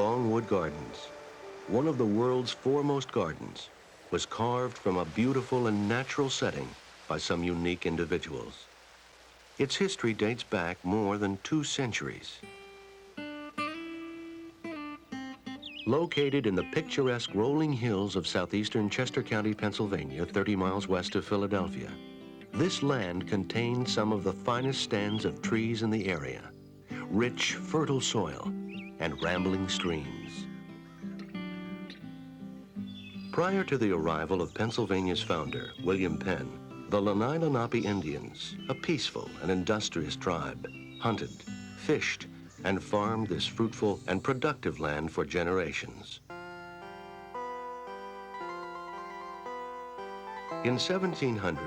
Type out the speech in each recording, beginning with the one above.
Longwood Gardens, one of the world's foremost gardens, was carved from a beautiful and natural setting by some unique individuals. Its history dates back more than 2 centuries. Located in the picturesque rolling hills of southeastern Chester County, Pennsylvania, 30 miles west of Philadelphia, this land contains some of the finest stands of trees in the area, rich, fertile soil, and rambling streams. Prior to the arrival of Pennsylvania's founder, William Penn, the Lenni Lenape Indians, a peaceful and industrious tribe, hunted, fished, and farmed this fruitful and productive land for generations. In 1700,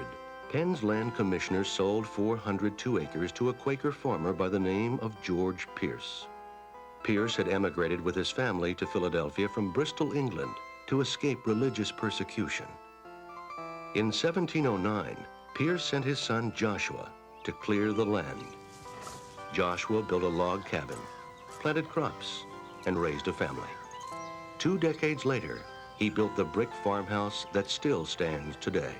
Penn's land commissioners sold 402 acres to a Quaker farmer by the name of George Pierce. Pierce had emigrated with his family to Philadelphia from Bristol, England, to escape religious persecution. In 1709, Pierce sent his son Joshua to clear the land. Joshua built a log cabin, planted crops, and raised a family. 2 decades later, he built the brick farmhouse that still stands today.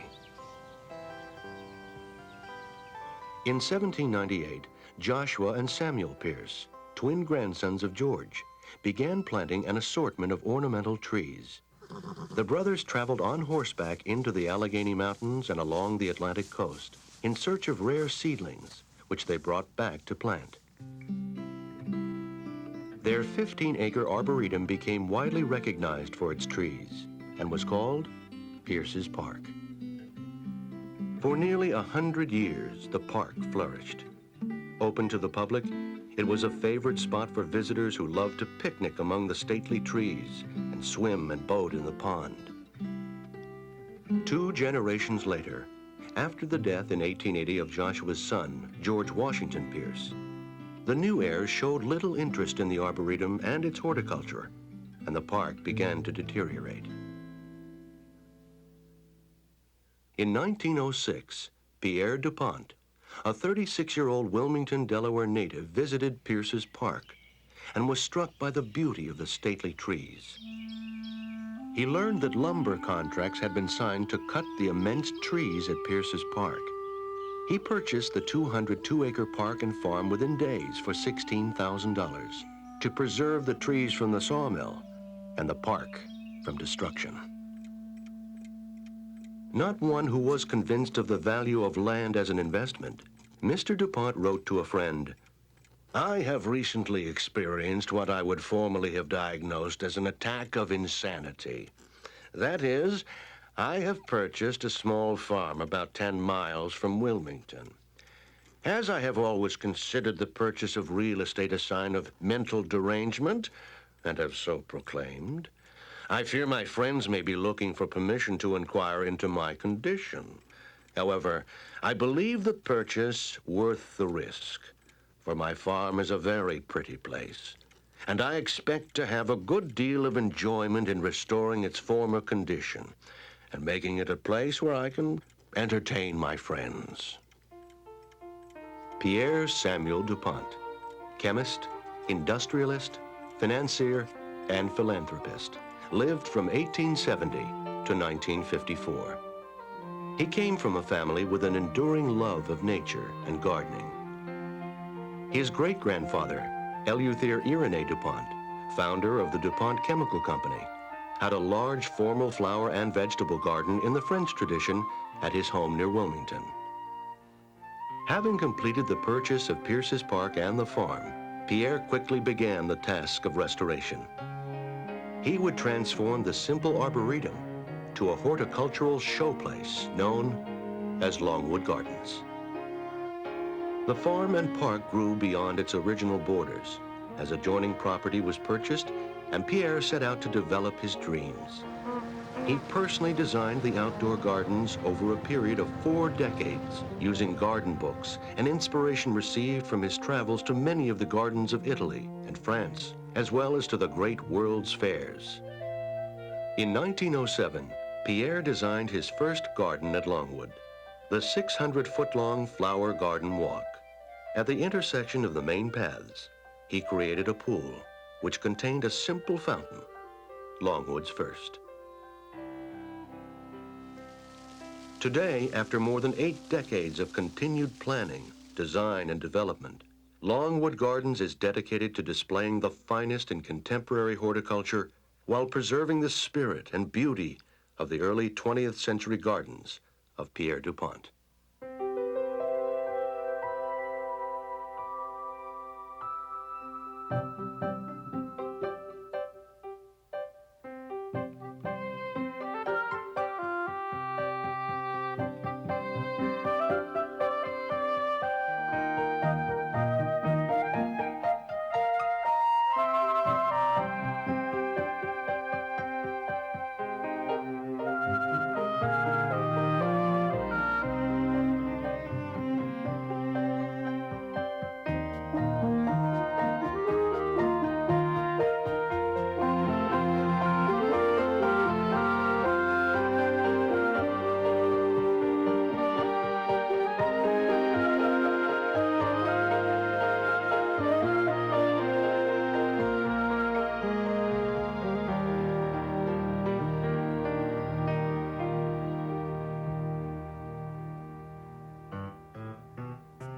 In 1798, Joshua and Samuel Pierce, twin grandsons of George, began planting an assortment of ornamental trees. The brothers traveled on horseback into the Allegheny Mountains and along the Atlantic coast in search of rare seedlings, which they brought back to plant. Their 15-acre arboretum became widely recognized for its trees and was called Pierce's Park. For nearly 100 years, the park flourished. Open to the public, it was a favorite spot for visitors who loved to picnic among the stately trees and swim and boat in the pond. 2 generations later, after the death in 1880 of Joshua's son, George Washington Pierce, the new heirs showed little interest in the arboretum and its horticulture, and the park began to deteriorate. In 1906, Pierre DuPont, a 36-year-old Wilmington, Delaware native, visited Pierce's Park and was struck by the beauty of the stately trees. He learned that lumber contracts had been signed to cut the immense trees at Pierce's Park. He purchased the 202-acre park and farm within days for $16,000 to preserve the trees from the sawmill and the park from destruction. Not one who was convinced of the value of land as an investment, Mr. DuPont wrote to a friend, "I have recently experienced what I would formerly have diagnosed as an attack of insanity. That is, I have purchased a small farm about 10 miles from Wilmington. As I have always considered the purchase of real estate a sign of mental derangement, and have so proclaimed, I fear my friends may be looking for permission to inquire into my condition. However, I believe the purchase worth the risk, for my farm is a very pretty place, and I expect to have a good deal of enjoyment in restoring its former condition and making it a place where I can entertain my friends." Pierre Samuel DuPont, chemist, industrialist, financier, and philanthropist, lived from 1870 to 1954. He came from a family with an enduring love of nature and gardening. His great-grandfather, Eleuthère Irénée DuPont, founder of the DuPont Chemical Company, had a large formal flower and vegetable garden in the French tradition at his home near Wilmington. Having completed the purchase of Pierce's Park and the farm, Pierre quickly began the task of restoration. He would transform the simple arboretum to a horticultural showplace known as Longwood Gardens. The farm and park grew beyond its original borders as adjoining property was purchased and Pierre set out to develop his dreams. He personally designed the outdoor gardens over a period of 4 decades, using garden books and inspiration received from his travels to many of the gardens of Italy and France, as well as to the great world's fairs. In 1907, Pierre designed his first garden at Longwood, the 600-foot-long flower garden walk. At the intersection of the main paths, he created a pool which contained a simple fountain, Longwood's first. Today, after more than 8 decades of continued planning, design, and development, Longwood Gardens is dedicated to displaying the finest in contemporary horticulture while preserving the spirit and beauty of the early 20th century gardens of Pierre DuPont.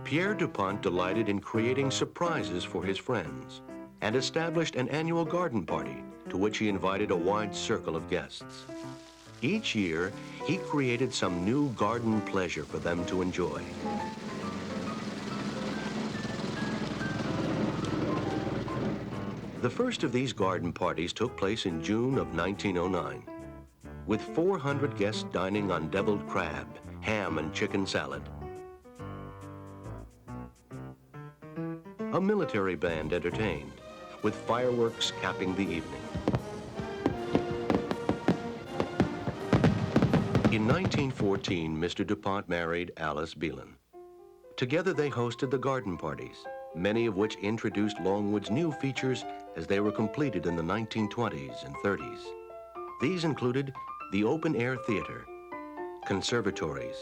Pierre DuPont delighted in creating surprises for his friends and established an annual garden party to which he invited a wide circle of guests. Each year, he created some new garden pleasure for them to enjoy. The first of these garden parties took place in June of 1909. With 400 guests dining on deviled crab, ham, and chicken salad, a military band entertained, with fireworks capping the evening. In 1914, Mr. DuPont married Alice Beelan. Together they hosted the garden parties, many of which introduced Longwood's new features as they were completed in the 1920s and 30s. These included the open-air theater, conservatories,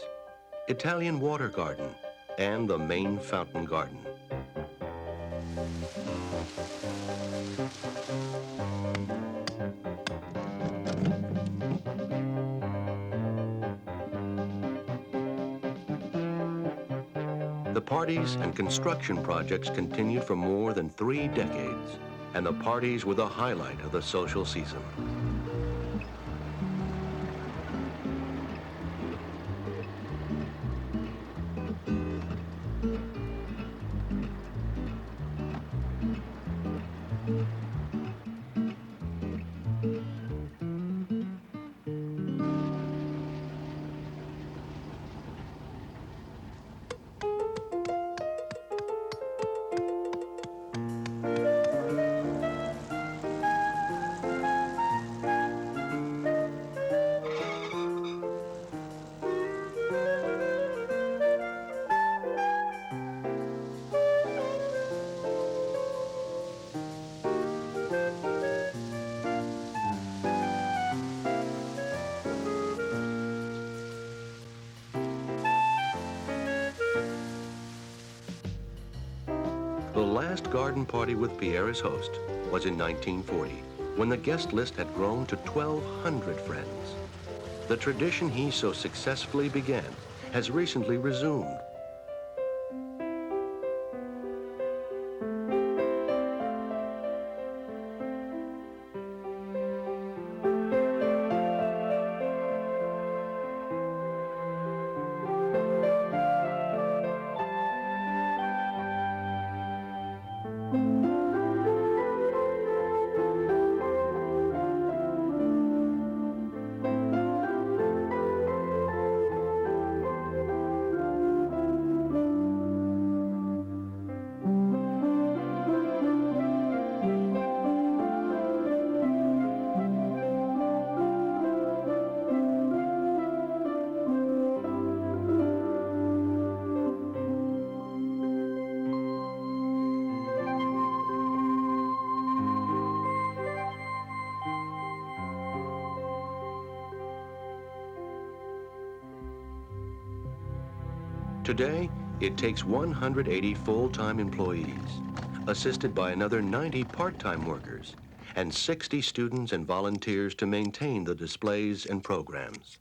Italian water garden, and the main fountain garden. The parties and construction projects continued for more than 3 decades, and the parties were the highlight of the social season. The last garden party with Pierre as host was in 1940, when the guest list had grown to 1,200 friends. The tradition he so successfully began has recently resumed. Today, it takes 180 full-time employees, assisted by another 90 part-time workers and 60 students and volunteers to maintain the displays and programs.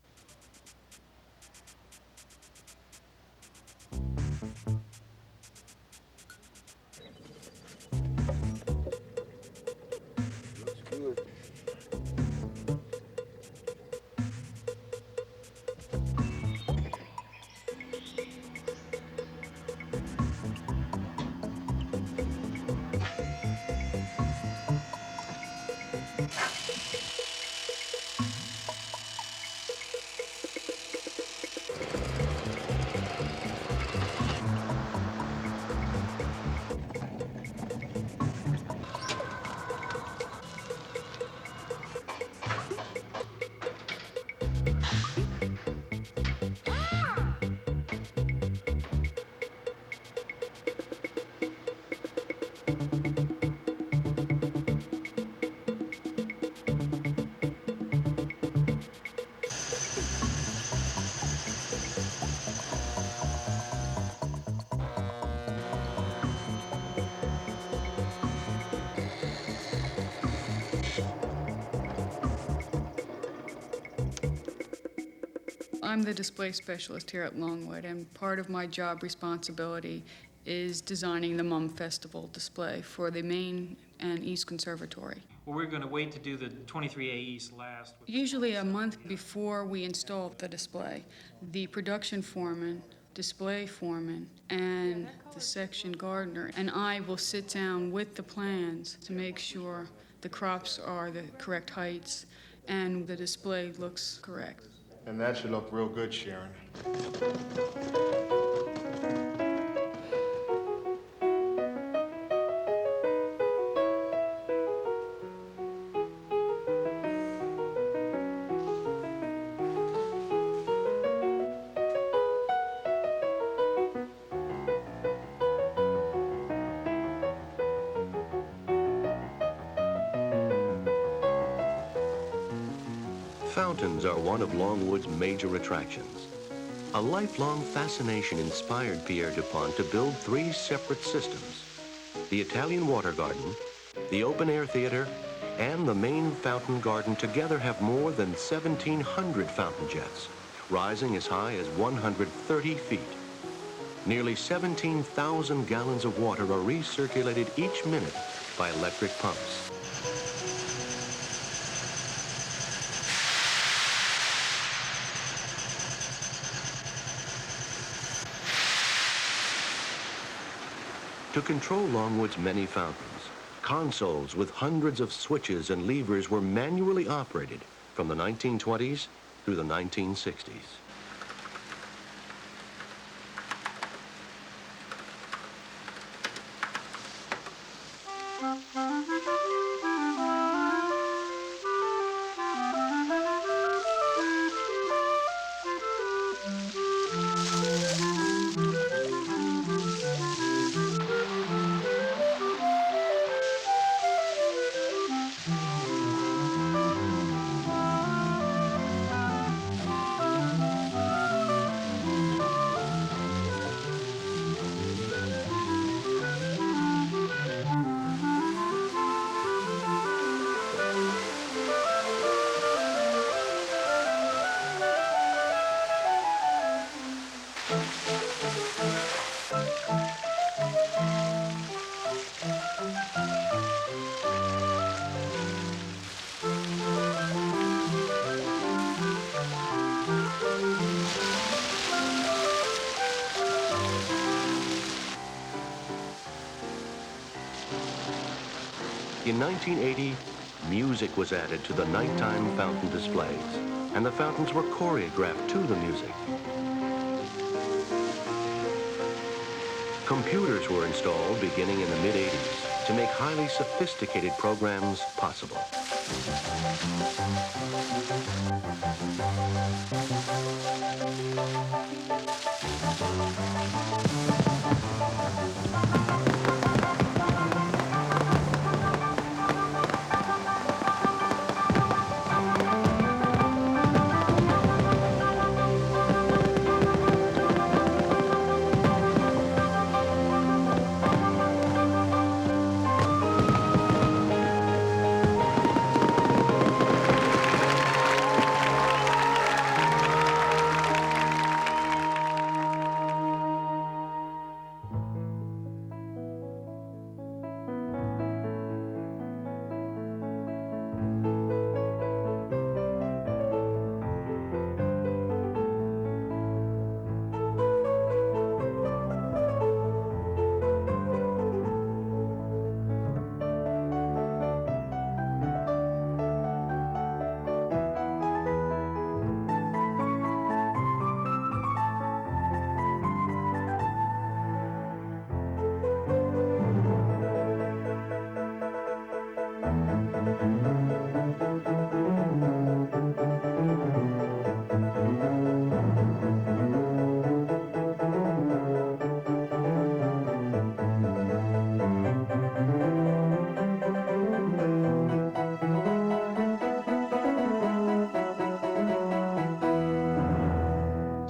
I'm the display specialist here at Longwood, and part of my job responsibility is designing the Mum Festival display for the Main and East Conservatory. Well, we're going to wait to do the 23A East last. Usually a month before we install the display, the production foreman, display foreman, and the section gardener and I will sit down with the plans to make sure the crops are the correct heights and the display looks correct. And that should look real good, Sharon. Fountains are one of Longwood's major attractions. A lifelong fascination inspired Pierre Dupont to build 3 separate systems: the Italian Water Garden, the Open Air Theater, and the main fountain garden together have more than 1,700 fountain jets, rising as high as 130 feet. Nearly 17,000 gallons of water are recirculated each minute by electric pumps. To control Longwood's many fountains, consoles with hundreds of switches and levers were manually operated from the 1920s through the 1960s. In 1980, music was added to the nighttime fountain displays, and the fountains were choreographed to the music. Computers were installed beginning in the mid-80s to make highly sophisticated programs possible.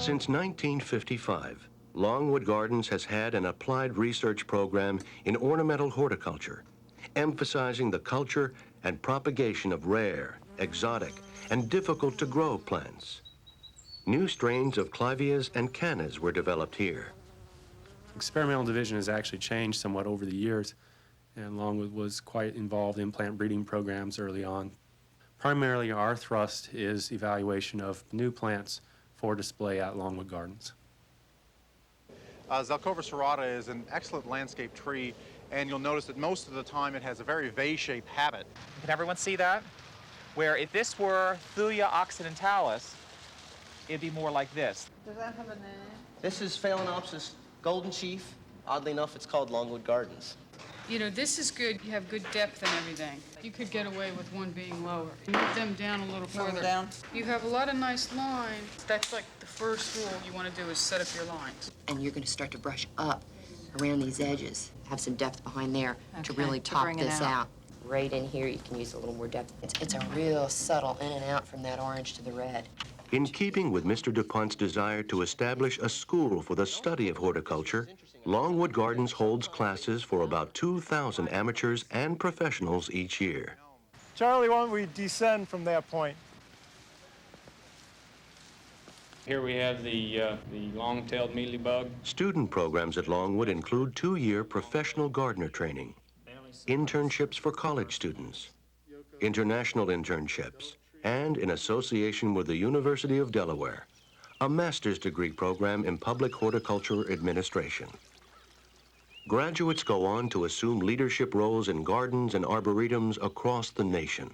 Since 1955, Longwood Gardens has had an applied research program in ornamental horticulture, emphasizing the culture and propagation of rare, exotic, and difficult-to-grow plants. New strains of clivias and cannas were developed here. Experimental division has actually changed somewhat over the years, and Longwood was quite involved in plant breeding programs early on. Primarily, our thrust is evaluation of new plants for display at Longwood Gardens. Zelkova serrata is an excellent landscape tree, and you'll notice that most of the time it has a very vase-shaped habit. Can everyone see that? Where if this were Thuya occidentalis, it'd be more like this. Does that have a name? This is Phalaenopsis golden chief. Oddly enough, it's called Longwood Gardens. You know, this is good. You have good depth and everything. You could get away with one being lower. Move them down a little Move them further. down. You have a lot of nice lines. That's like the first rule you want to do is set up your lines. And you're going to start to brush up around these edges. Have some depth behind there to Okay, really to pop bring it this out. out. Right in here, you can use a little more depth. It's a real subtle in and out from that orange to the red. In keeping with Mr. DuPont's desire to establish a school for the study of horticulture, Longwood Gardens holds classes for about 2,000 amateurs and professionals each year. Charlie, why don't we descend from that point? Here we have the long-tailed mealybug. Student programs at Longwood include 2-year professional gardener training, internships for college students, international internships, and in association with the University of Delaware, a master's degree program in public horticulture administration. Graduates go on to assume leadership roles in gardens and arboretums across the nation.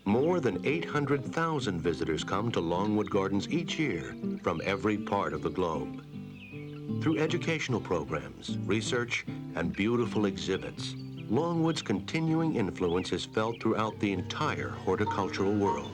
More than 800,000 visitors come to Longwood Gardens each year from every part of the globe. Through educational programs, research, and beautiful exhibits, Longwood's continuing influence is felt throughout the entire horticultural world.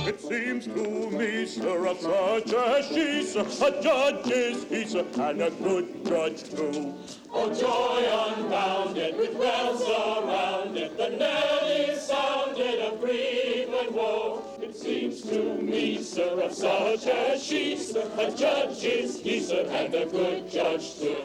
It seems to me, sir, of such as she, sir, a judge is he, sir, and a good judge too. Oh, joy unbounded, with wells surrounded, the knell is sounded of grief and woe. It seems to me, sir, of such as she, sir, a judge is he, sir, and a good judge too.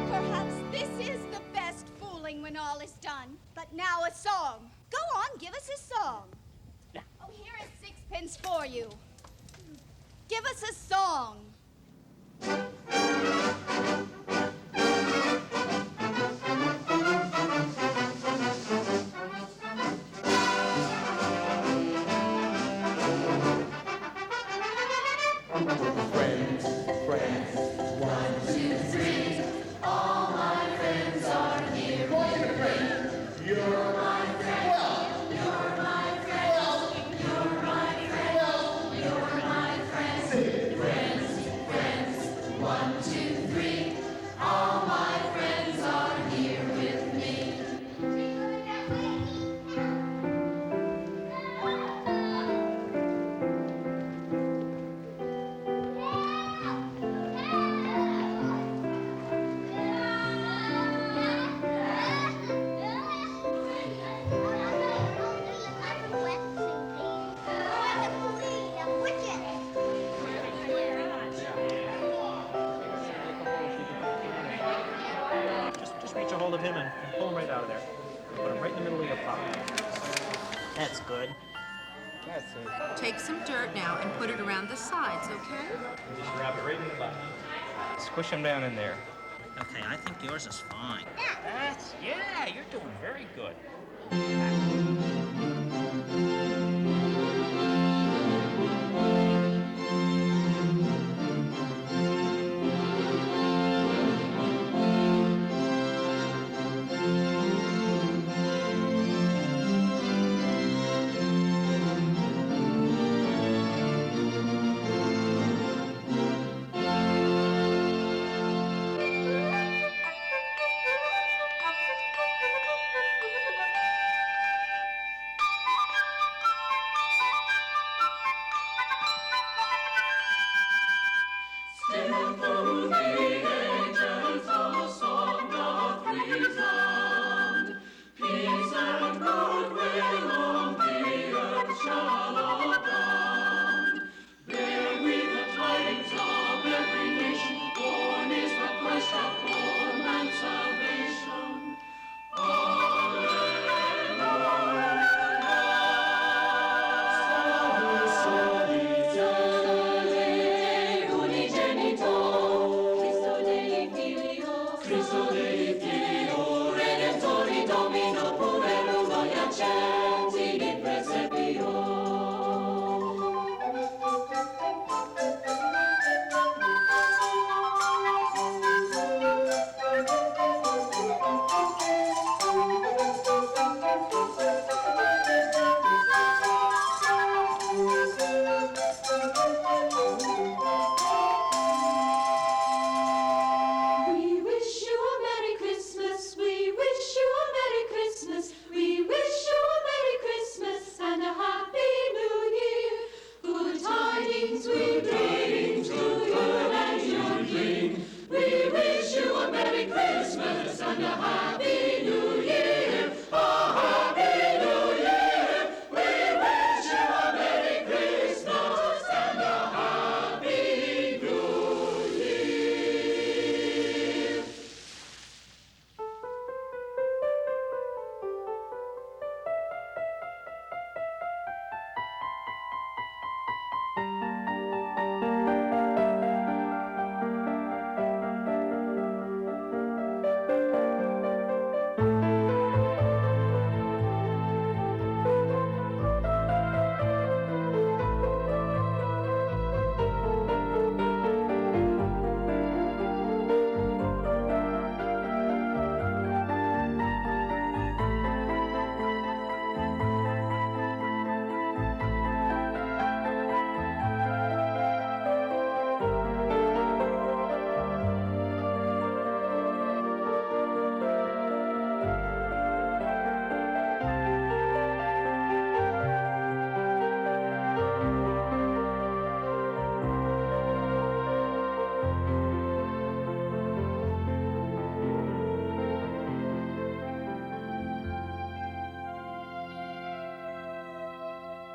Perhaps this is the best fooling when all is done. But now a song. Go on, give us a song. Oh, here is sixpence for you. Give us a song. Just reach a hold of him and pull him right out of there. Put him right in the middle of your pot. That's good. Take some dirt now and put it around the sides, okay? Just wrap it right in the bottom. Squish them down in there. Okay, I think yours is fine. Yeah, you're doing very good. We wish you a Merry Christmas. We wish you a Merry Christmas. We wish you a Merry Christmas and a Happy New Year. Good tidings we bring to you and your king. We wish you a Merry Christmas and a Happy New Year. A Happy New Year. We wish you a Merry Christmas and a Happy New Year.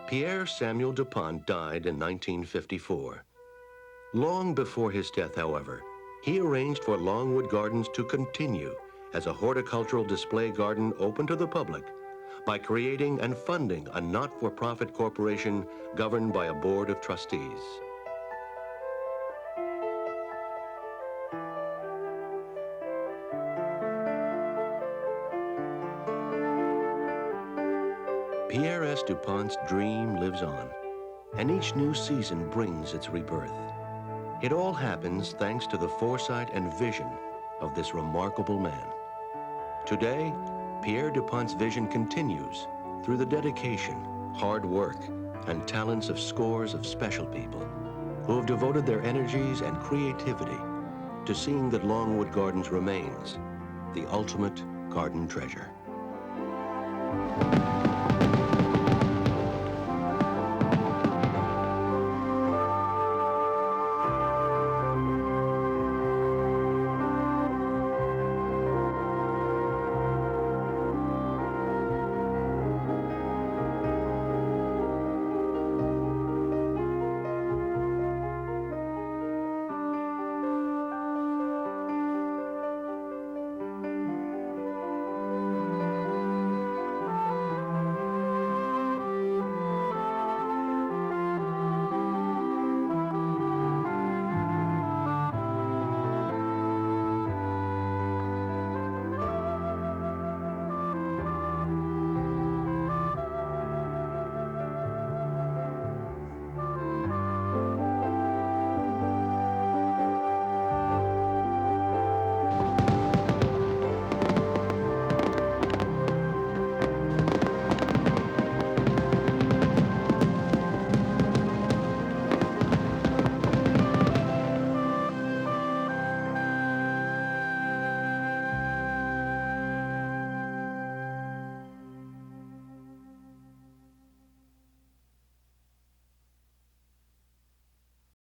Pierre Samuel Dupont died in 1954. Long before his death, however, he arranged for Longwood Gardens to continue as a horticultural display garden open to the public by creating and funding a not-for-profit corporation governed by a board of trustees. Pierre S. Dupont's dream lives on, and each new season brings its rebirth. It all happens thanks to the foresight and vision of this remarkable man. Today, Pierre Dupont's vision continues through the dedication, hard work, and talents of scores of special people who have devoted their energies and creativity to seeing that Longwood Gardens remains the ultimate garden treasure.